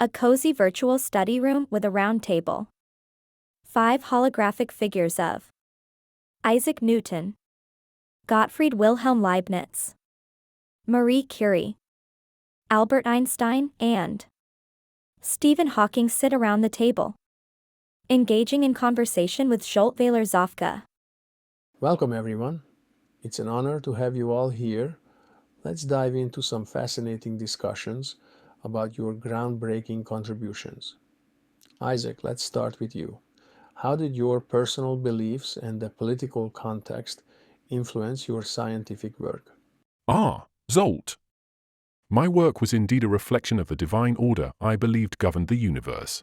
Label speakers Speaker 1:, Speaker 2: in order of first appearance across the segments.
Speaker 1: A cozy virtual study room with a round table. 5 holographic figures of Isaac Newton, Gottfried Wilhelm Leibniz, Marie Curie, Albert Einstein, and Stephen Hawking sit around the table, engaging in conversation with Scholt-Wehler Zofka.
Speaker 2: Welcome everyone. It's an honor to have you all here. Let's dive into some fascinating discussions about your groundbreaking contributions. Isaac, let's start with you. How did your personal beliefs and the political context influence your scientific work?
Speaker 3: Zolt. My work was indeed a reflection of the divine order I believed governed the universe.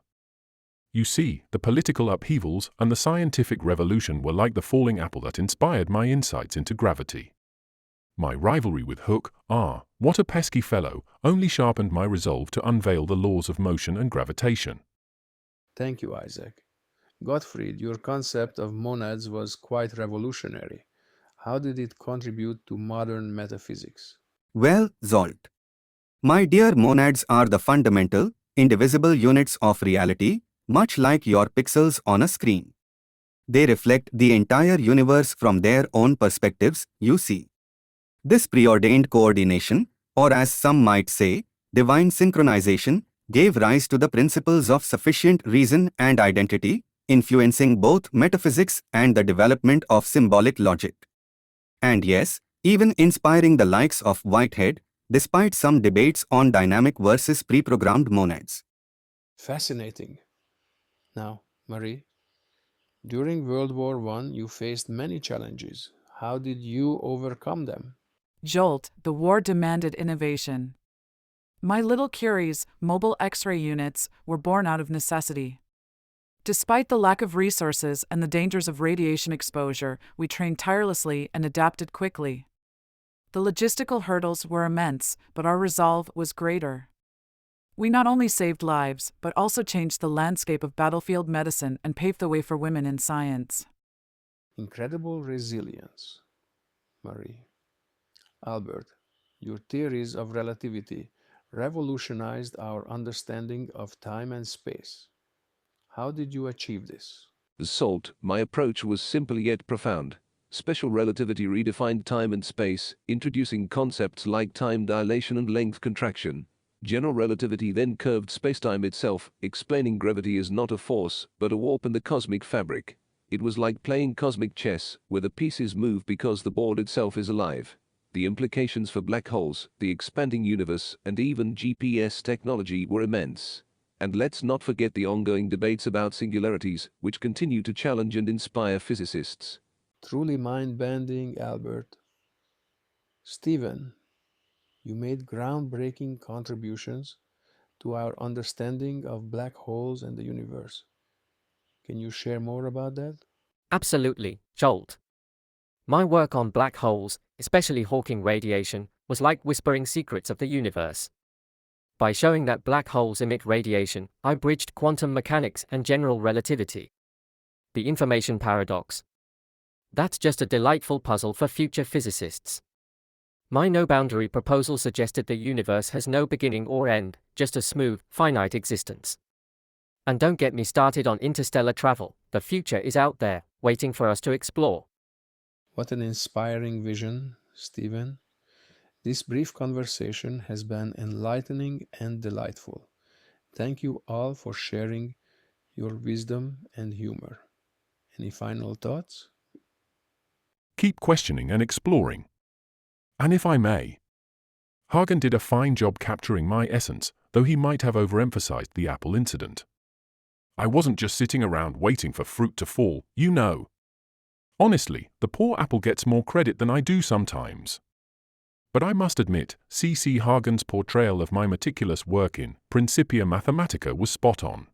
Speaker 3: You see, the political upheavals and the scientific revolution were like the falling apple that inspired my insights into gravity. My rivalry with Hooke, what a pesky fellow, only sharpened my resolve to unveil the laws of motion and gravitation.
Speaker 2: Thank you, Isaac. Gottfried, your concept of monads was quite revolutionary. How did it contribute to modern metaphysics?
Speaker 4: Well, Zolt. My dear, monads are the fundamental, indivisible units of reality, much like your pixels on a screen. They reflect the entire universe from their own perspectives, you see. This preordained coordination, or as some might say, divine synchronization, gave rise to the principles of sufficient reason and identity, influencing both metaphysics and the development of symbolic logic. And yes, even inspiring the likes of Whitehead, despite some debates on dynamic versus pre-programmed monads.
Speaker 2: Fascinating. Now, Marie, during World War I, you faced many challenges. How did you overcome them?
Speaker 5: Jolt, the war demanded innovation. My little Curie's mobile X-ray units were born out of necessity. Despite the lack of resources and the dangers of radiation exposure, we trained tirelessly and adapted quickly. The logistical hurdles were immense, but our resolve was greater. We not only saved lives, but also changed the landscape of battlefield medicine and paved the way for women in science.
Speaker 2: Incredible resilience, Marie. Albert, your theories of relativity revolutionized our understanding of time and space. How did you achieve this?
Speaker 6: Zolt, my approach was simple yet profound. Special relativity redefined time and space, introducing concepts like time dilation and length contraction. General relativity then curved spacetime itself, explaining gravity is not a force, but a warp in the cosmic fabric. It was like playing cosmic chess, where the pieces move because the board itself is alive. The implications for black holes, the expanding universe, and even GPS technology were immense. And let's not forget the ongoing debates about singularities, which continue to challenge and inspire physicists.
Speaker 2: Truly mind-bending, Albert. Stephen, you made groundbreaking contributions to our understanding of black holes and the universe. Can you share more about that?
Speaker 7: Absolutely, Jolt. My work on black holes, especially Hawking radiation, was like whispering secrets of the universe. By showing that black holes emit radiation, I bridged quantum mechanics and general relativity. The information paradox. That's just a delightful puzzle for future physicists. My no-boundary proposal suggested the universe has no beginning or end, just a smooth, finite existence. And don't get me started on interstellar travel. The future is out there, waiting for us to explore.
Speaker 2: What an inspiring vision, Stephen. This brief conversation has been enlightening and delightful. Thank you all for sharing your wisdom and humor. Any final thoughts?
Speaker 3: Keep questioning and exploring. And if I may, Hagan did a fine job capturing my essence, though he might have overemphasized the apple incident. I wasn't just sitting around waiting for fruit to fall, you know. Honestly, the poor apple gets more credit than I do sometimes. But I must admit, C.C. Hagan's portrayal of my meticulous work in Principia Mathematica was spot on.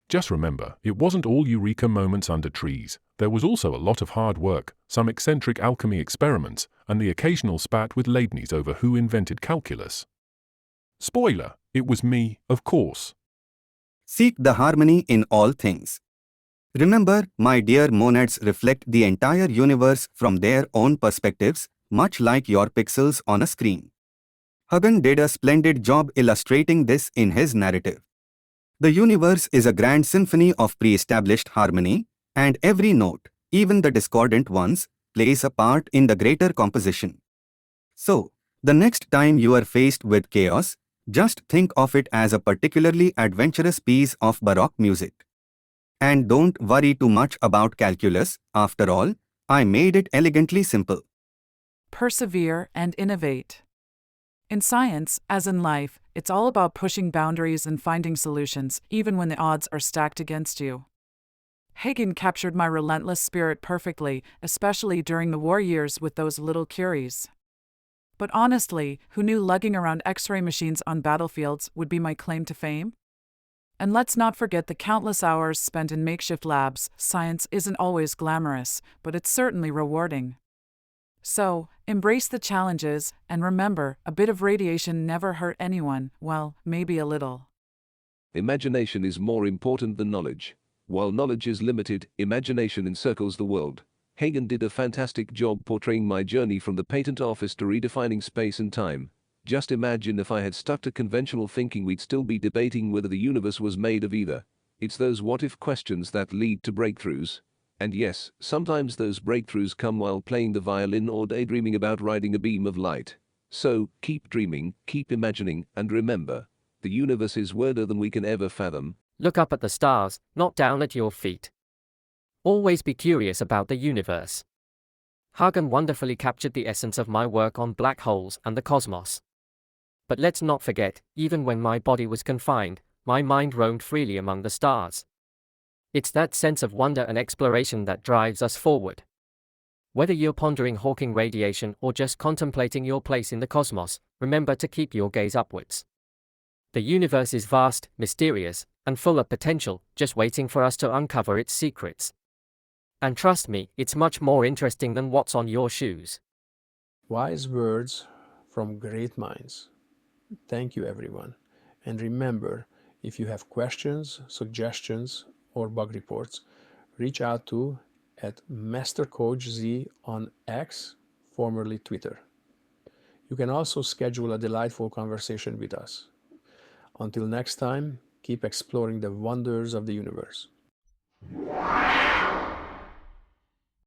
Speaker 3: Just remember, it wasn't all eureka moments under trees. There was also a lot of hard work, some eccentric alchemy experiments, and the occasional spat with Leibniz over who invented calculus. Spoiler, it was me, of course.
Speaker 4: Seek the harmony in all things. Remember, my dear, monads reflect the entire universe from their own perspectives, much like your pixels on a screen. Hagan did a splendid job illustrating this in his narrative. The universe is a grand symphony of pre-established harmony, and every note, even the discordant ones, plays a part in the greater composition. So, the next time you are faced with chaos, just think of it as a particularly adventurous piece of Baroque music. And don't worry too much about calculus, after all, I made it elegantly simple.
Speaker 5: Persevere and innovate. In science, as in life, it's all about pushing boundaries and finding solutions, even when the odds are stacked against you. Hagan captured my relentless spirit perfectly, especially during the war years with those little Curies. But honestly, who knew lugging around X-ray machines on battlefields would be my claim to fame? And let's not forget the countless hours spent in makeshift labs. Science isn't always glamorous, but it's certainly rewarding. So, embrace the challenges, and remember, a bit of radiation never hurt anyone, well, maybe a little.
Speaker 6: Imagination is more important than knowledge. While knowledge is limited, imagination encircles the world. Hagan did a fantastic job portraying my journey from the patent office to redefining space and time. Just imagine if I had stuck to conventional thinking, we'd still be debating whether the universe was made of either. It's those what-if questions that lead to breakthroughs. And yes, sometimes those breakthroughs come while playing the violin or daydreaming about riding a beam of light. So, keep dreaming, keep imagining, and remember, the universe is wider than we can ever fathom.
Speaker 7: Look up at the stars, not down at your feet. Always be curious about the universe. Hagan wonderfully captured the essence of my work on black holes and the cosmos. But let's not forget, even when my body was confined, my mind roamed freely among the stars. It's that sense of wonder and exploration that drives us forward. Whether you're pondering Hawking radiation or just contemplating your place in the cosmos, remember to keep your gaze upwards. The universe is vast, mysterious, and full of potential, just waiting for us to uncover its secrets. And trust me, it's much more interesting than what's on your shoes.
Speaker 2: Wise words from great minds. Thank you, everyone. And remember, if you have questions, suggestions, or bug reports, reach out to @MasterCoachZ on X, formerly Twitter. You can also schedule a delightful conversation with us. Until next time, keep exploring the wonders of the universe.